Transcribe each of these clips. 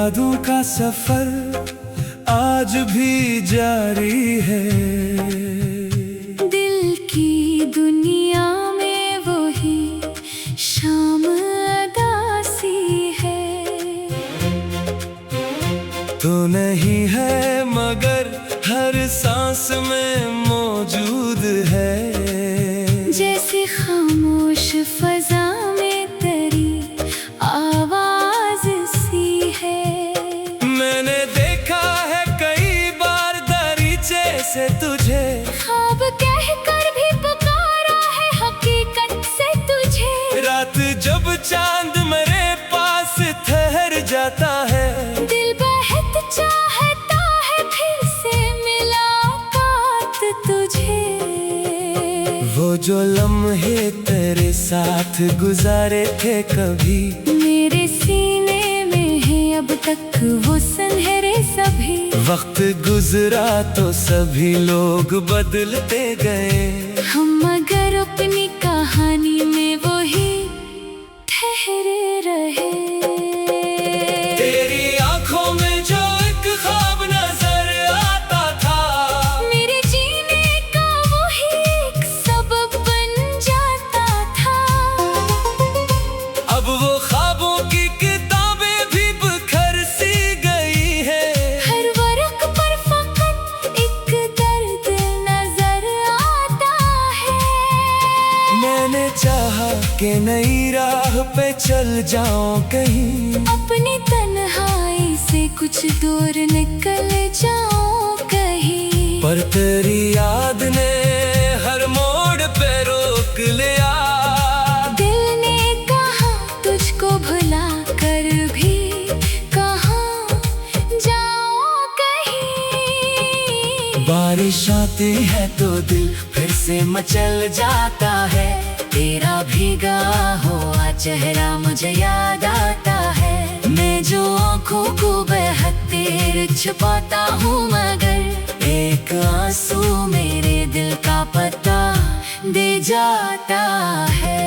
यादों का सफर आज भी जारी है। दिल की दुनिया में वही शाम अदासी है। तो नहीं है मगर हर सांस में मौजूद है। जैसे खामोश फजा में तेरी आवाज सी है। मैंने देखा है कई बार दरीचे से तुझे, ख्वाब कहकर भी पुकारा है हकीकत से तुझे। रात जब चांद मेरे पास ठहर जाता है, दिल बहुत चाहता है फिर से मुलाकात तुझे। वो जो लम्हे तेरे साथ गुजारे थे कभी मेरे सीने में है अब तक वो सुनहरे सभी। वक्त गुजरा तो सभी लोग बदलते गए, हम मगर अपनी कहानी में वही ठहरे रहे। तेरी आंखों में जो एक ख्वाब नजर आता था, मेरे जीने का वही एक सबब बन जाता था। अब वो ख्वाबों की किताबें भी बिखर सी गई है। हर वर्क पर फकत एक दर्द नजर आता है। मैंने चाहा कि नई राह पे चल जाऊं कहीं, अपनी तन्हाई से कुछ दूर निकल जाऊं कहीं। पर तेरी याद ने हर मोड़ पे रोक लिया। दिल ने कहा तुझको भुला कर भी कहाँ जाऊं कहीं। बारिश आती है तो दिल फिर से मचल जाता है। तेरा भीगा हुआ चेहरा मुझे याद आता है। मैं जो आँखों को बहते छुपाता हूँ, मगर एक आंसू मेरे दिल का पता दे जाता है।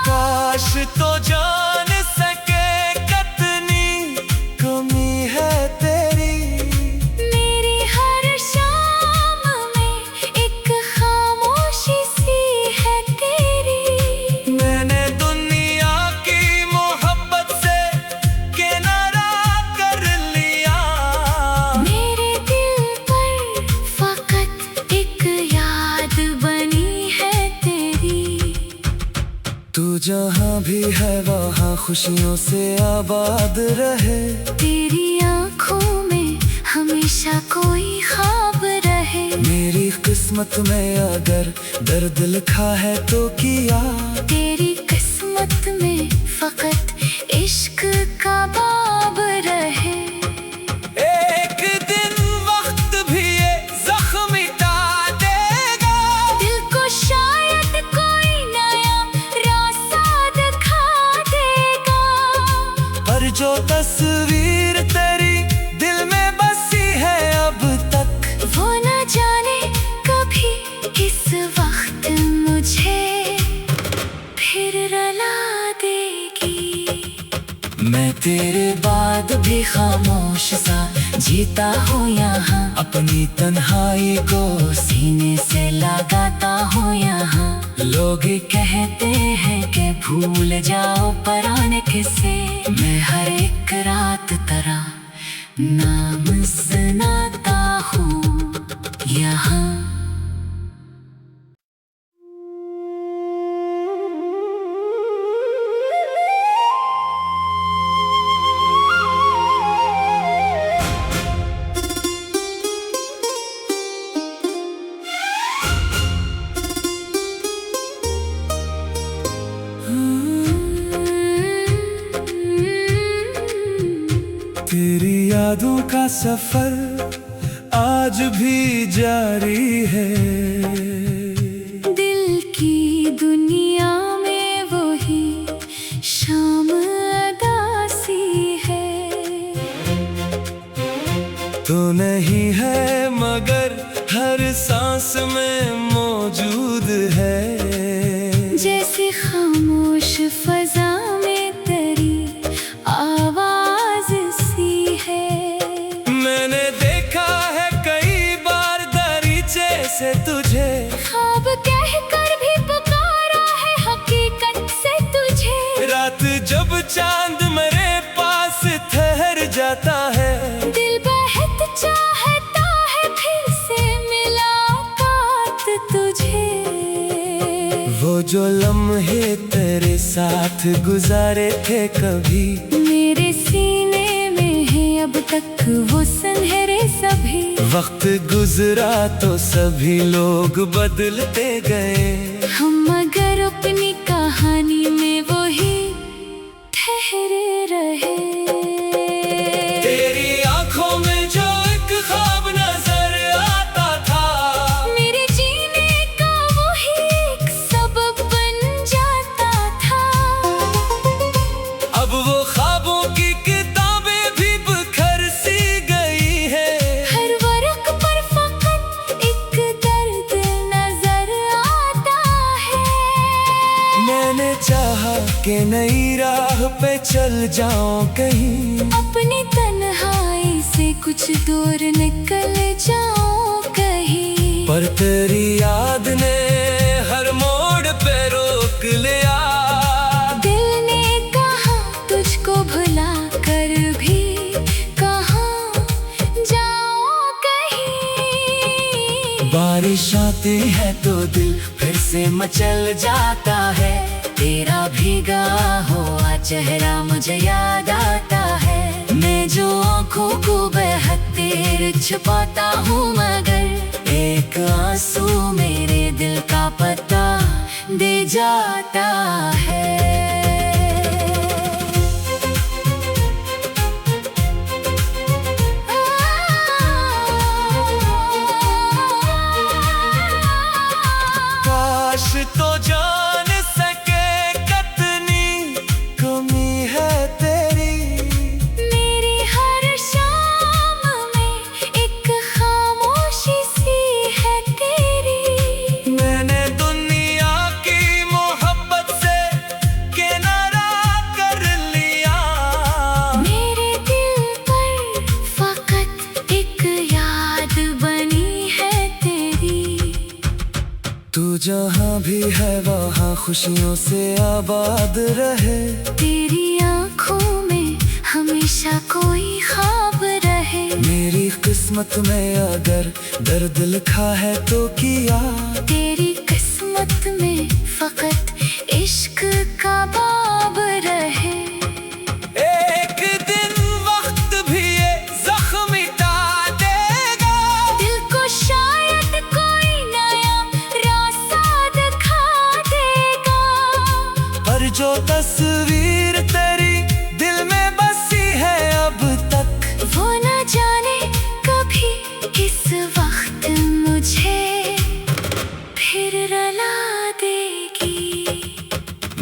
काश तो जान सके कितनी कमी है तेरी। मेरी हर शाम में एक खामोशी सी है तेरी। मैंने दुनिया की मोहब्बत से किनारा कर लिया। मेरे दिल पर फकत एक याद बनी है तेरी। तू जहाँ भी है वहाँ खुशियों से आबाद रहे। तेरी आँखों में हमेशा कोई ख्वाब रहे। मेरी किस्मत में अगर दर्द लिखा है तो किया। तेरी किस्मत में फकत इश्क का बाब रहे। एक दिन वक्त भी ये जख्म मिटा देगा। दिल को शायद कोई नया रास्ता दिखा देगा। पर जो तस्वीर तेरी दिल में बसी है अब तक, वो न जाने कभी इस वक्त मुझे फिर रुला देगी। मैं तेरे बाद भी खामोश सा जीता हूँ यहाँ। अपनी तन्हाई को सीने से लगाता हूँ यहाँ। लोग कहते हैं कि भूल जाओ पुराने किस्से, मैं हर एक रात तरह नाम सुनाता हूँ यहाँ। तेरी यादों का सफर आज भी जारी है। दिल की दुनिया में वही शाम अदासी है। तो नहीं है मगर खामोश फजा में तेरी आवाज सी है। मैंने देखा है कई बार दरीचे से तुझे, ख्वाब कहकर भी पुकारा है हकीकत से तुझे। रात जब चांद मेरे पास ठहर जाता है, दिल बेहद चाहता है फिर से मुलाकात तुझे। वो जो लम्हे तेरे साथ गुजारे थे कभी, मेरे सीने में है अब तक वो सुनहरे सभी। वक्त गुजरा तो सभी लोग बदलते गए, हम मगर अपनी कहानी में वही ठहरे रहे। तेरी आंखों में जो एक ख्वाब नजर आता था, मेरे जीने का वही एक सबब बन जाता था। अब वो ख्वाबों की किताबें भी बिखर सी गई है। हर वर्क पर फकत एक दर्द नजर आता है। मैंने चाहा कि नई राह पे चल जाऊं कहीं, अपनी तन्हाई से कुछ दूर निकल जाऊं कहीं। पर तेरी याद ने हर मोड़ पे रोक लिया। दिल ने कहा तुझको भुला कर भी कहाँ जाऊं कहीं। बारिश आती है तो दिल फिर से मचल जाता है, तेरा भीगा हुआ चेहरा मुझे याद आता है। मैं जो आंखों को बेहतर छुपाता हूँ, मगर एक आंसू मेरे दिल का पता दे जाता है। काश तो जान सके कितनी कमी है तेरी, मेरी हर शाम में एक खामोशी सी है तेरी। मैंने दुनिया की मोहब्बत से किनारा कर लिया। मेरे दिल पर फकत एक याद बनी है तेरी। तू जहाँ भी है वहाँ खुशियों से आबाद रहे, तेरी आँखों में हमेशा कोई ख्वाब रहे। मेरी किस्मत में अगर दर्द लिखा है तो किया, तेरी किस्मत में फकत इश्क का बाब रहे। एक दिन वक्त भी ये जख्म मिटा देगा, दिल को शायद कोई नया रास्ता दिखा देगा। पर जो तस्वीर तेरी दिल में बसी है अब तक, वो न जाने कभी इस वक्त मुझे फिर रुला देगी।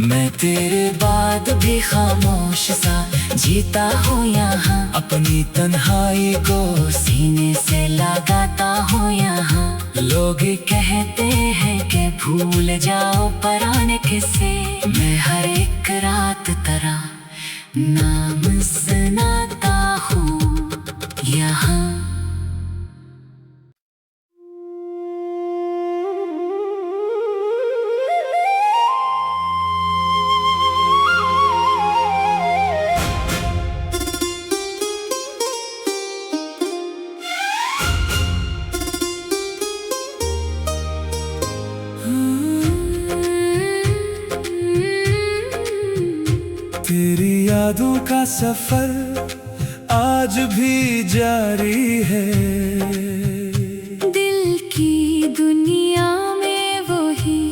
मैं तेरे बाद भी खामोश सा जीता हूँ यहाँ, अपनी तन्हाई को सीने से लगाता हूँ यहाँ। लोग कहते हैं कि भूल जाओ पुराने किस्से, मैं हर एक रात तरह नाम सुनाता हूँ यहाँ। तेरी यादों का सफर आज भी जारी है। दिल की दुनिया में वही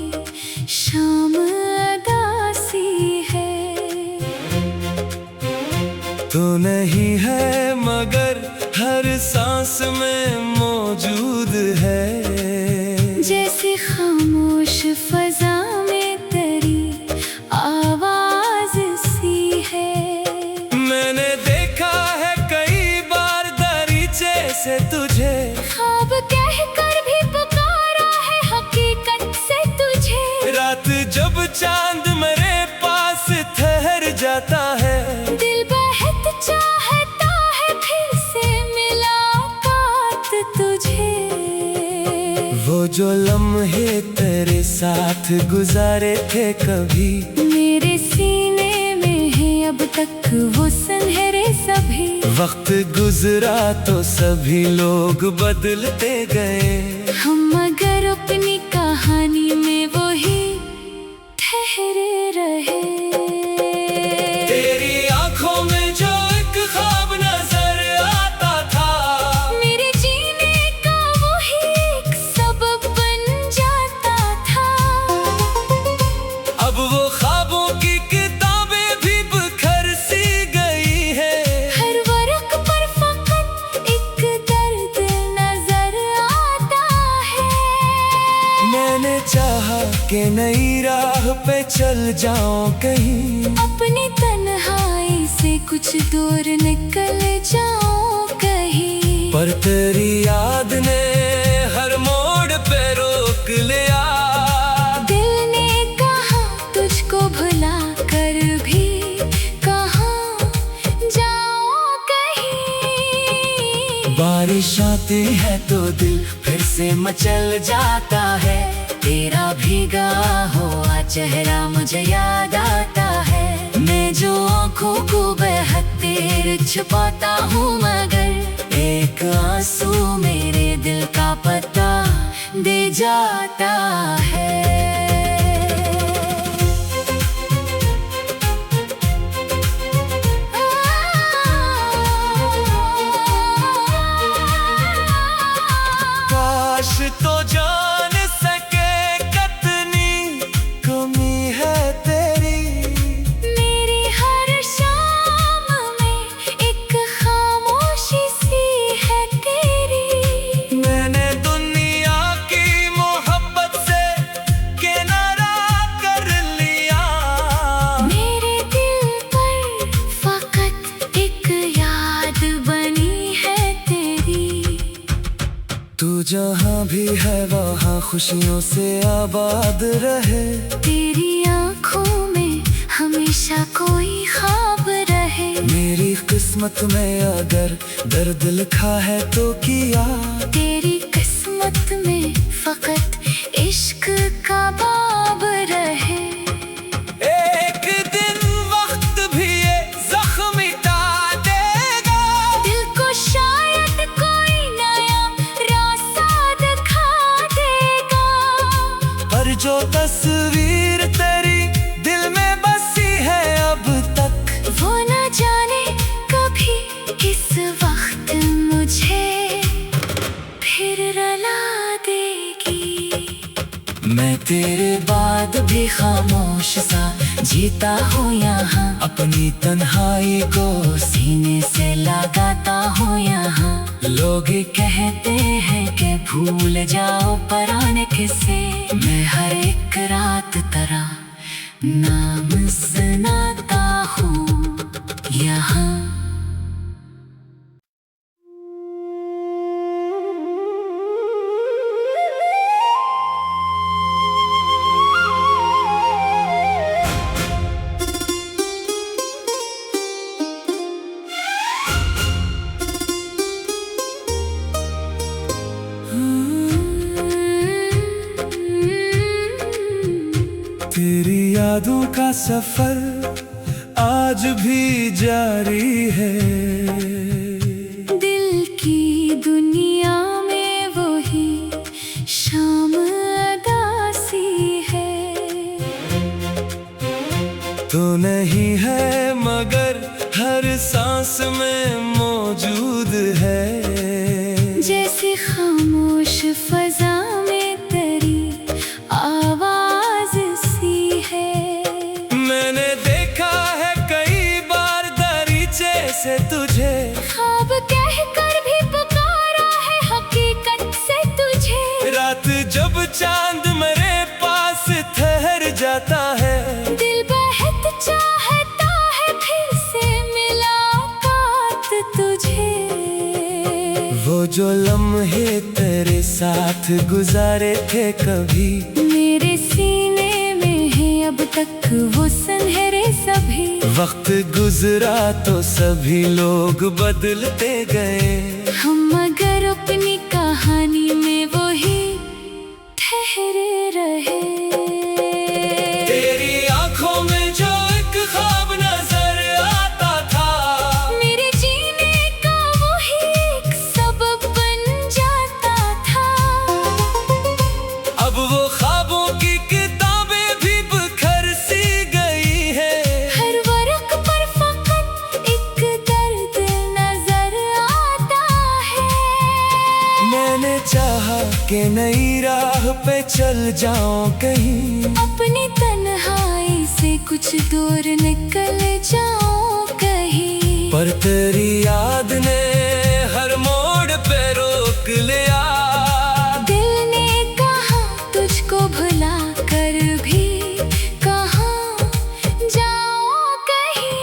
शाम अदासी है। तो नहीं है मगर हर सांस में मौजूद है। जैसे खामोश फजा में तेरी आवाज सी है। मैंने देखा है कई बार दरीचे से तुझे, ख्वाब कहकर भी पुकारा है हकीकत से तुझे। रात जब चांद मेरे जो लम्हे तेरे साथ गुजारे थे कभी मेरे सीने में है अब तक वो सुनहरे सभी। वक्त गुजरा तो सभी लोग बदलते गए, हम मगर अपनी कहानी में वही ठहरे रहे। तेरी आंखों में जो एक ख्वाब नजर आता था, मेरे जीने का वही एक सबब बन जाता था। अब वो ख्वाबों की किताबें भी बिखर सी गई है। हर वर्क पर फकत एक दर्द नजर आता है। मैंने चाहा कि नई राह पे चल जाऊं कहीं, अपनी तन्हाई से कुछ दूर निकल जाऊं कहीं। पर तेरी याद ने हर मोड़ पे रोक लिया। दिल ने कहा तुझको भुला कर भी कहाँ जाऊं कहीं। बारिश आती है तो दिल फिर से मचल जाता है, तेरा भीगा हुआ चेहरा मुझे याद आता है। मैं जो आँखों को बेहतर छुपाता हूँ, मगर एक आंसू मेरे दिल का पता दे जाता है। काश तो जान सके कितनी कमी है तेरी, मेरी हर शाम में एक खामोशी सी है तेरी। मैंने दुनिया की मोहब्बत से किनारा कर लिया। मेरे दिल पर फकत एक याद बनी है तेरी। तू जहाँ भी है वहाँ खुशियों से आबाद रहे, तेरी आँखों में हमेशा कोई ख्वाब रहे। मेरी किस्मत में अगर दर्द लिखा है तो किया, तेरी किस्मत में फकत इश्क का बाब रहे। एक दिन वक्त भी ये जख्म मिटा देगा, दिल को शायद कोई नया रास्ता दिखा देगा। पर जो तस्वीर तेरी दिल में बसी है अब तक, वो न जाने कभी इस वक्त मुझे फिर रुला देगी। मैं तेरे बाद भी खामोश सा जीता हूँ यहाँ, अपनी तन्हाई को सीने से लगाता हूँ यहाँ। लोग कहते हैं कि भूल जाओ पुराने किस्से, मैं हर एक रात तरह नाम सुनाता हूँ यहाँ। तेरी यादों का सफर आज भी जारी है। दिल की दुनिया में वही शाम अदासी है। तो नहीं है मगर हर सांस में मौजूद है। जैसे खामोश फजा में तेरी आवाज सी है। मैंने देखा है कई बार दरीचे से तुझे, ख्वाब कह कर भी पुकारा है हकीकत से तुझे। रात जब चांद मेरे पास ठहर जाता है, दिल बहुत चाहता है फिर से मुलाकात तुझे। वो जो लम्हे तेरे साथ गुजारे थे कभी मेरे सीने में है अब तक वो सुनहरे सभी। वक्त गुजरा तो सभी लोग बदलते गए, हम मगर अपनी कहानी में वही कि नई राह पे चल जाऊं कहीं, अपनी तन्हाई से कुछ दूर निकल जाऊं कहीं। पर तेरी याद ने हर मोड़ पे रोक लिया। दिल ने कहा तुझको भुला कर भी कहाँ जाऊं कहीं।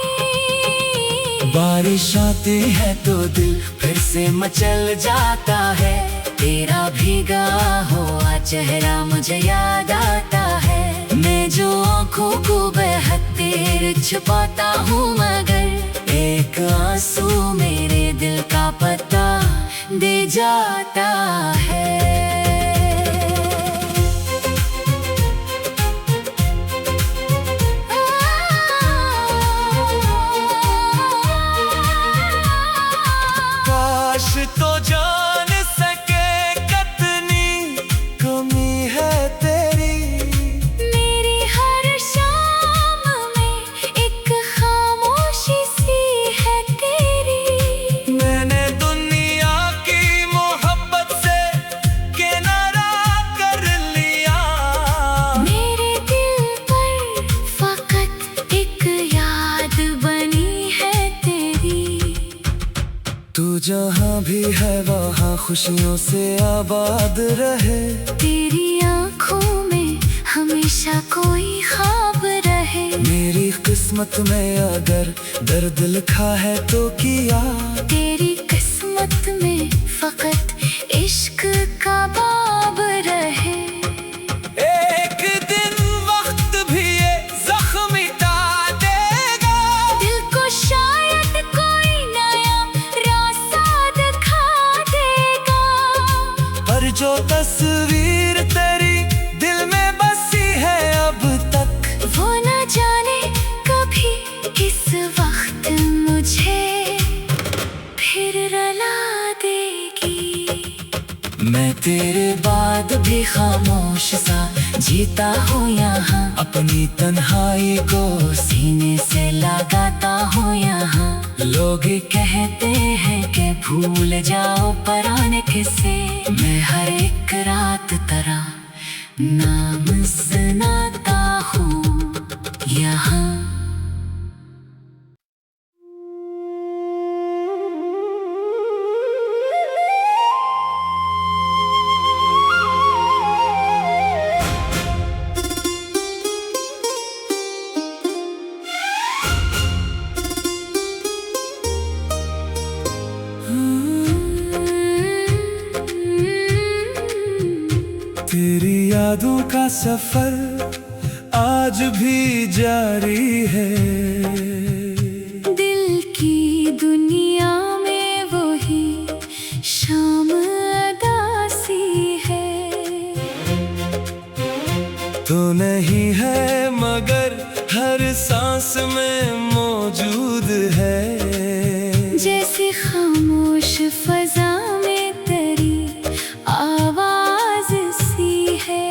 बारिश आती है तो दिल फिर से मचल जाता है, तेरा भीगा हुआ चेहरा मुझे याद आता है। मैं जो आँखों को बेहतर छुपाता हूँ, मगर एक आंसू मेरे दिल का पता दे जाता है। काश तो जान सके कितनी कमी है तेरी, मेरी हर शाम में एक खामोशी सी है तेरी। मैंने दुनिया की मोहब्बत से किनारा कर लिया। मेरे दिल पर फकत एक याद बनी है तेरी। तू जहाँ भी है वहाँ खुशियों से आबाद रहे, तेरी आँखों में हमेशा कोई ख्वाब रहे। मेरी किस्मत में अगर दर्द लिखा है तो किया, तेरी किस्मत में फकत इश्क का बाब रहे। एक दिन वक्त भी ये जख्म मिटा देगा, दिल को शायद कोई नया रास्ता दिखा देगा। पर जो तस्वीर तेरी दिल में बसी है अब तक, वो न जाने कभी इस वक्त मुझे फिर रुला देगी। मैं तेरे बाद भी खामोश सा जीता हूँ यहाँ, अपनी तन्हाई को सीने से लगाता हूँ यहाँ। लोग कहते हैं कि भूल जाओ पुराने किस्से, मैं हर एक रात तरह नाम सुनाता हूँ यहाँ। तेरी यादों का सफर आज भी जारी है, दिल की दुनिया में वही शाम अदासी है। तो नहीं है मगर हर सांस में मौजूद है। जैसे खामोश फजा में तेरी आवाज सी है।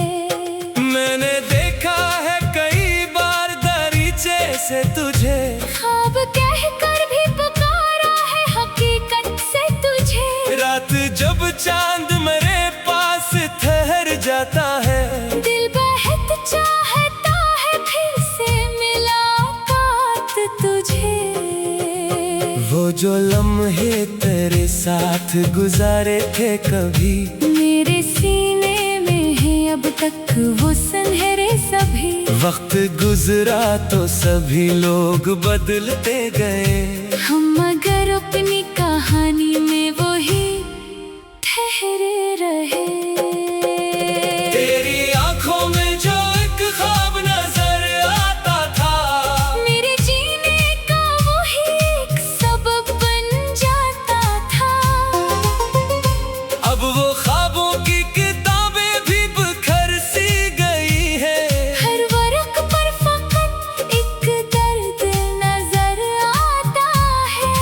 मैंने देखा है कई बार दरीचे से तुझे, ख्वाब कह कर भी पुकारा है हकीकत से तुझे। रात जब चांद मेरे पास ठहर जाता है, दिल बहुत चाहता है फिर से मुलाकात तुझे। वो जो लम्हे तेरे साथ गुजारे थे कभी, मेरे सीने में है अब तक वो सुनहरे सभी। वक्त गुजरा तो सभी लोग बदलते गए, हम मगर अपनी कहानी में वही ठहरे रहे। तेरी आंखों में जो एक ख्वाब नजर आता था, मेरे जीने का वही एक सबब बन जाता था। अब वो ख्वाबों की किताबें भी बिखर सी गई है। हर वर्क पर फकत एक दर्द नजर आता है।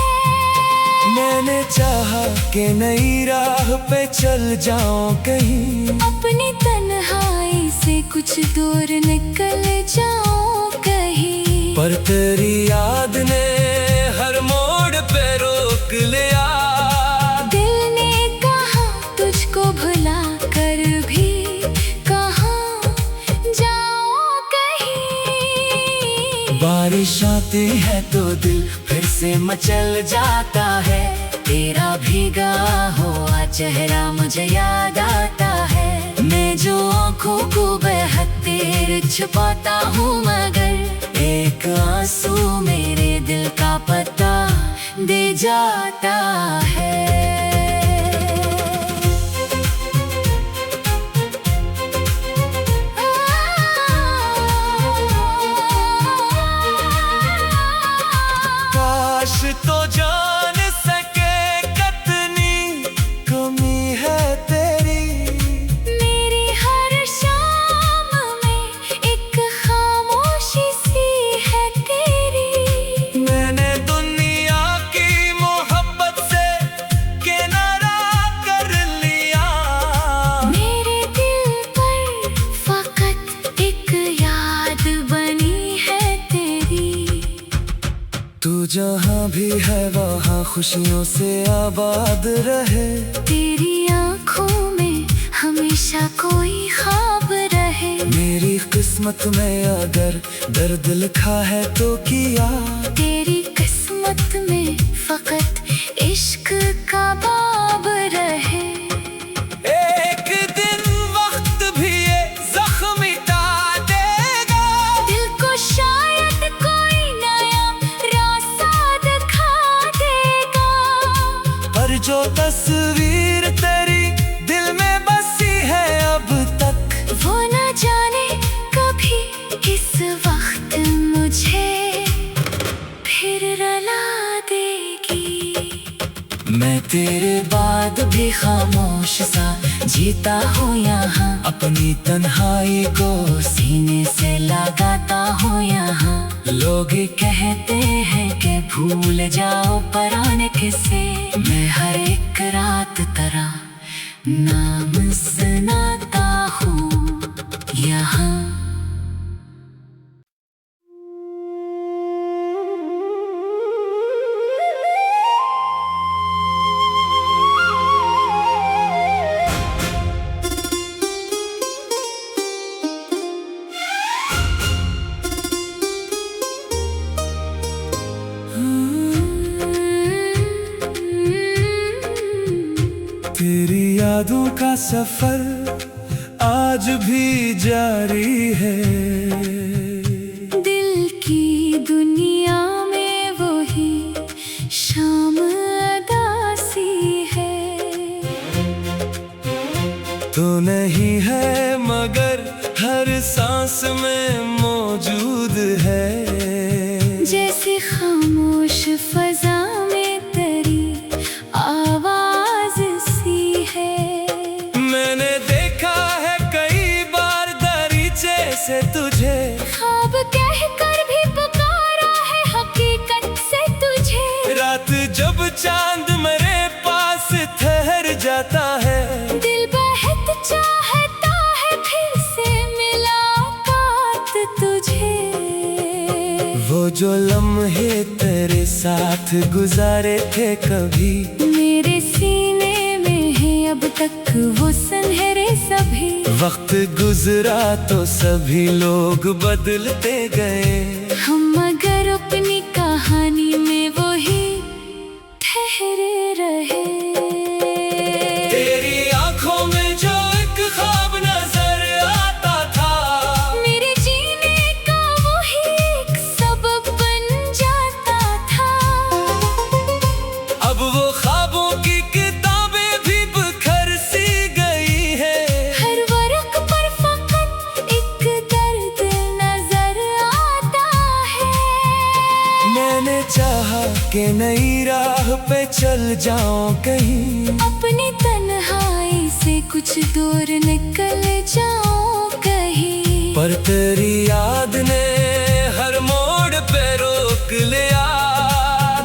मैंने चाहा कि नई राह पे चल जाऊं कहीं, अपनी तन्हाई से कुछ दूर निकल जाऊं कहीं। पर तेरी याद ने हर मोड़ पे रोक लिया। दिल ने कहा तुझको भुला कर बारिश आती है तो दिल फिर से मचल जाता है, तेरा भीगा हुआ चेहरा मुझे याद आता है। मैं जो आँखों को बेहतर छुपाता हूँ, मगर एक आंसू मेरे दिल का पता दे जाता है। काश तो जान सके कितनी कमी है तेरी, मेरी हर शाम में एक खामोशी सी है तेरी। मैंने दुनिया की मोहब्बत से किनारा कर लिया, मेरे दिल पर फकत एक याद बनी है तेरी। तू जहाँ भी है वहाँ खुशियों से आबाद रहे, तेरी आँखों में हमेशा कोई ख्वाब रहे। मेरी किस्मत में अगर दर्द लिखा है तो किया, तेरी किस्मत में फकत इश्क का बाब रहे। एक दिन वक्त भी ये जख्म मिटा देगा, दिल को शायद कोई नया रास्ता दिखा देगा। पर जो तस्वीर तेरी दिल में बसी है अब तक, वो न जाने कभी इस वक्त मुझे फिर रुला देगी। मैं तेरे बाद भी खामोश सा जीता हूँ यहाँ, अपनी तन्हाई को सीने से लगाता हूँ यहाँ। लोग कहते हैं कि भूल जाओ पुराने किस्से, मैं हर एक रात तरह नाम सुनाता हूँ यहाँ। तेरी यादों का सफर आज भी जारी है, दिल की दुनिया में वही शाम अदासी है। तो नहीं है मगर हर सांस में मौजूद है, जैसे खामोश फजा में तेरी आवाज सी है। मैंने देखा है कई बार दरीचे से तुझे, ख्वाब कह कर भी पुकारा है हकीकत से तुझे। रात जब चांद मेरे पास ठहर जाता है, दिल बहुत चाहता है फिर से मुलाकात तुझे। वो जो लम्हे तेरे साथ गुजारे थे कभी, मेरे सीने में है अब तक वो सुनहरे सभी। वक्त गुजरा तो सभी लोग बदलते गए, हम मगर अपनी कहानी में वही ठहरे रहे। तेरी आंखों में जो एक ख्वाब नजर आता था, मेरे जीने का वही एक सबब बन जाता था। अब वो ख्वाबों की किताबें भी बिखर सी गई है, हर वर्क पर फकत एक दर्द नजर आता है। मैंने चाहा कि नई राह पे चल जाऊं कहीं, अपनी तन्हाई से कुछ दूर निकल जाऊं कहीं। पर तेरी याद ने हर मोड़ पे रोक लिया।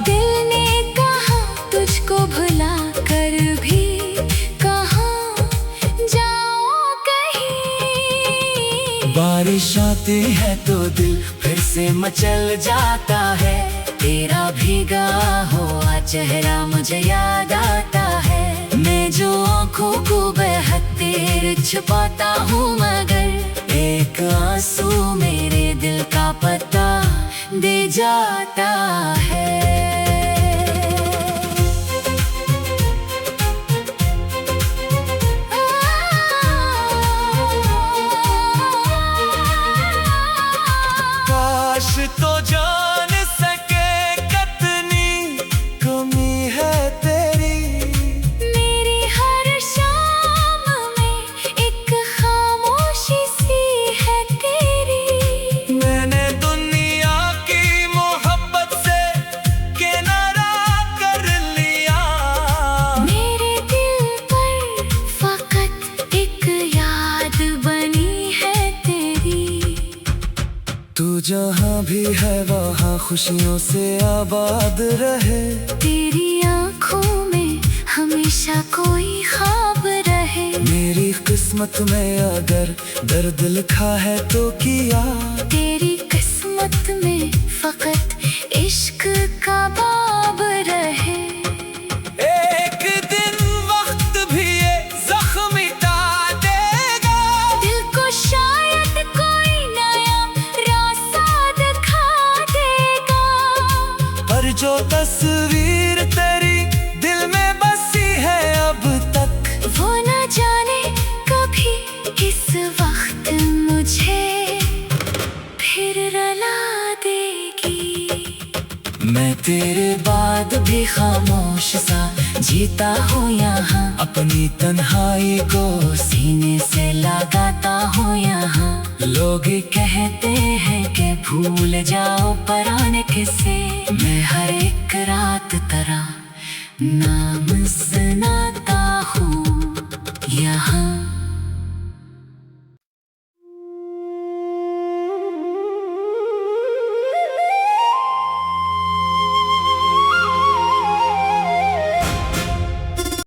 दिल ने कहा तुझको भुला कर भी कहाँ जाऊं कहीं। बारिश आती है तो दिल फिर से मचल जाता है, तेरा भीगा हुआ चेहरा मुझे याद आता है। मैं जो आँखों को बेहतर छुपाता हूँ, मगर एक आंसू मेरे दिल का पता दे जाता है। काश तो जान सके कितनी कमी है तेरी, मेरी हर शाम में एक खामोशी सी है तेरी। मैंने दुनिया की मोहब्बत से किनारा कर लिया, मेरे दिल पर फकत एक याद बनी है तेरी। तू जहाँ भी है वहाँ खुशियों से आबाद रहे, तेरी आँखों में हमेशा कोई ख्वाब रहे। मेरी किस्मत में अगर दर्द लिखा है तो किया, तेरी किस्मत में फकत इश्क का बाब रहे। एक दिन वक्त भी ये जख्म मिटा देगा, दिल को शायद कोई नया रास्ता दिखा देगा। पर जो तस्वीर तेरी दिल में बसी है अब तक, वो न जाने कभी इस वक्त मुझे फिर रुला देगी। मैं तेरे बाद भी खामोश सा जीता हूँ यहाँ, अपनी तन्हाई को सीने से लगाता हूँ यहाँ। लोग कहते हैं कि भूल जाओ पुराने किस्से, मैं हर एक रात तरह नाम सुना